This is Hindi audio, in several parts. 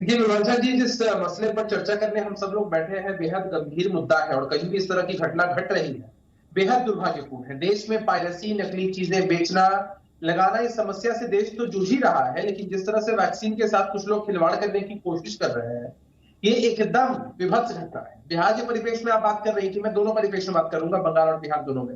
देखिए मीमांसा जी, जिस मसले पर चर्चा करने हम सब लोग बैठे हैं बेहद गंभीर मुद्दा है और कहीं भी इस तरह की घटना घट रही है बेहद दुर्भाग्यपूर्ण है। देश में पायरेसी, नकली चीजें बेचना लगाना, इस समस्या से देश तो जूझ ही रहा है, लेकिन जिस तरह से वैक्सीन के साथ कुछ लोग खिलवाड़ करने की कोशिश कर रहे हैं, ये एकदम विभत्स घटना है। बिहार के परिप्रेक्ष्य में आप बात कर रही थी, मैं दोनों परिप्रेक्ष्य में बात करूंगा, बंगाल और बिहार दोनों में,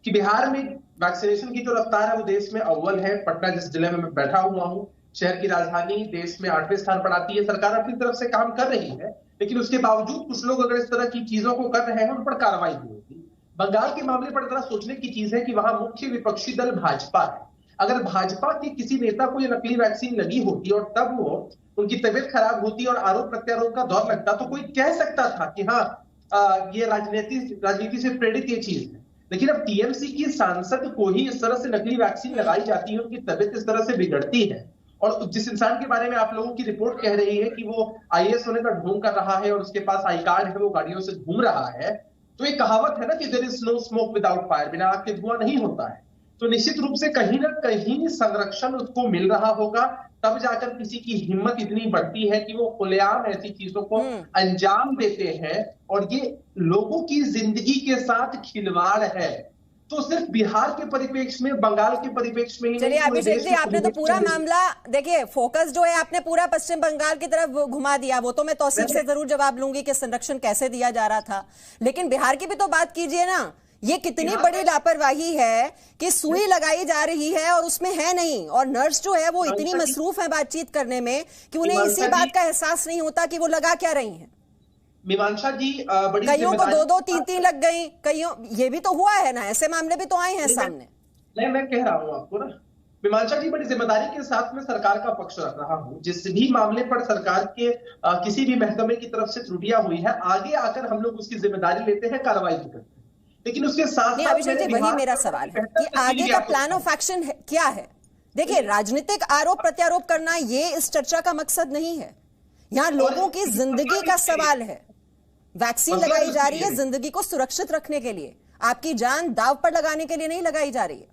कि बिहार में वैक्सीनेशन की जो रफ्तार है वो देश में अव्वल है। पटना जिस जिले में मैं बैठा हुआ हूं, शहर की राजधानी, देश में 8वें स्थान पर आती है। सरकार अपनी तरफ से काम कर रही है, लेकिन उसके बावजूद कुछ लोग अगर इस तरह की चीजों को कर रहे हैं, उन पर कार्रवाई भी होगी। बंगाल के मामले पर जरा सोचने की चीज है कि वहां मुख्य विपक्षी दल भाजपा है। अगर भाजपा के किसी नेता को ये नकली वैक्सीन लगी होती और तब वो उनकी तबीयत खराब होती और आरोप प्रत्यारोप का दौर लगता, तो कोई कह सकता था कि हाँ, ये राजनीति से प्रेरित ये चीज है। लेकिन अब टीएमसी की सांसद को ही इस तरह से नकली वैक्सीन लगाई जाती है, उनकी तबीयत इस तरह से बिगड़ती है, और जिस इंसान के बारे में आप लोगों की रिपोर्ट कह रही है कि वो आईएएस होने का ढोंग कर रहा है और उसके पास आई कार्ड है, वो गाड़ियों से घूम रहा है, तो एक कहावत है ना कि there is no smoke without fire, बिना आग के धुआं नहीं होता है। तो निश्चित रूप से कहीं ना कहीं संरक्षण उसको मिल रहा होगा, तब जाकर किसी की हिम्मत इतनी बढ़ती है कि वो खुलेआम ऐसी चीजों को अंजाम देते हैं, और ये लोगों की जिंदगी के साथ खिलवाड़ है। तो सिर्फ बिहार के परिप्रेक्ष्य में, बंगाल के परिप्रेक्ष्य में ही चलिए नहीं, अभिषेक जी, आपने तो पूरा मामला देखिए, फोकस जो है आपने पूरा पश्चिम बंगाल की तरफ घुमा दिया। वो तो मैं तौसीफ से जरूर जवाब लूंगी कि संरक्षण कैसे दिया जा रहा था, लेकिन बिहार की भी तो बात कीजिए ना। ये कितनी बड़ी लापरवाही है कि सुई लगाई जा रही है और उसमें है नहीं, और नर्स जो है वो इतनी मसरूफ है बातचीत करने में कि उन्हें इसी बात का एहसास नहीं होता कि वो लगा क्या रही हैं। मीमांसा जी, बड़ी कईयों को 2-2, 3-3 लग गई, कईयों, ये भी तो हुआ है ना, ऐसे मामले भी तो आए हैं सामने। नहीं, मैं कह रहा हूं आपको ना मीमांसा जी, बड़ी जिम्मेदारी के साथ में सरकार का पक्ष रख रहा हूं। जिस भी मामले पर सरकार के किसी भी महकमे की तरफ से त्रुटियां हुई है, आगे आकर हम लोग उसकी जिम्मेदारी लेते हैं, कार्रवाई भी करते हैं। लेकिन उसके साथ साथ अभिषेक जी, वही मेरा सवाल है कि आगे का प्लान ऑफ एक्शन क्या है। देखिए, राजनीतिक आरोप प्रत्यारोप करना ये इस चर्चा का मकसद नहीं है। यहाँ लोगों की जिंदगी का सवाल है। वैक्सीन लगाई जा रही है जिंदगी को सुरक्षित रखने के लिए, आपकी जान दांव पर लगाने के लिए नहीं लगाई जा रही है।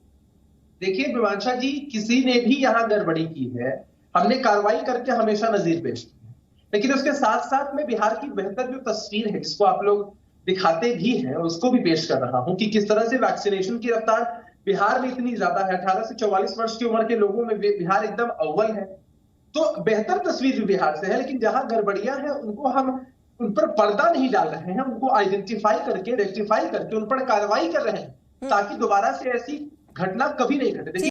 देखिए मीमांसा जी, किसी ने भी यहाँ गड़बड़ी की है, हमने कार्रवाई करके हमेशा नजीर पेश की है। लेकिन उसके साथ साथ में बिहार की बेहतर जो तस्वीर है, जिसको आप लोग दिखाते भी हैं, उसको भी पेश कर रहा हूं कि किस तरह से वैक्सीनेशन की रफ्तार बिहार में इतनी ज्यादा है। 18 से 44 वर्ष की उम्र के लोगों में बिहार एकदम अव्वल है। तो बेहतर तस्वीर भी बिहार से है, लेकिन जहां गड़बड़ियां हैं उनको हम उन पर पर्दा नहीं डाल रहे हैं, उनको आइडेंटिफाई करके, रेक्टिफाई करके उन पर कार्रवाई कर रहे हैं, ताकि दोबारा से ऐसी घटना कभी नहीं घटे।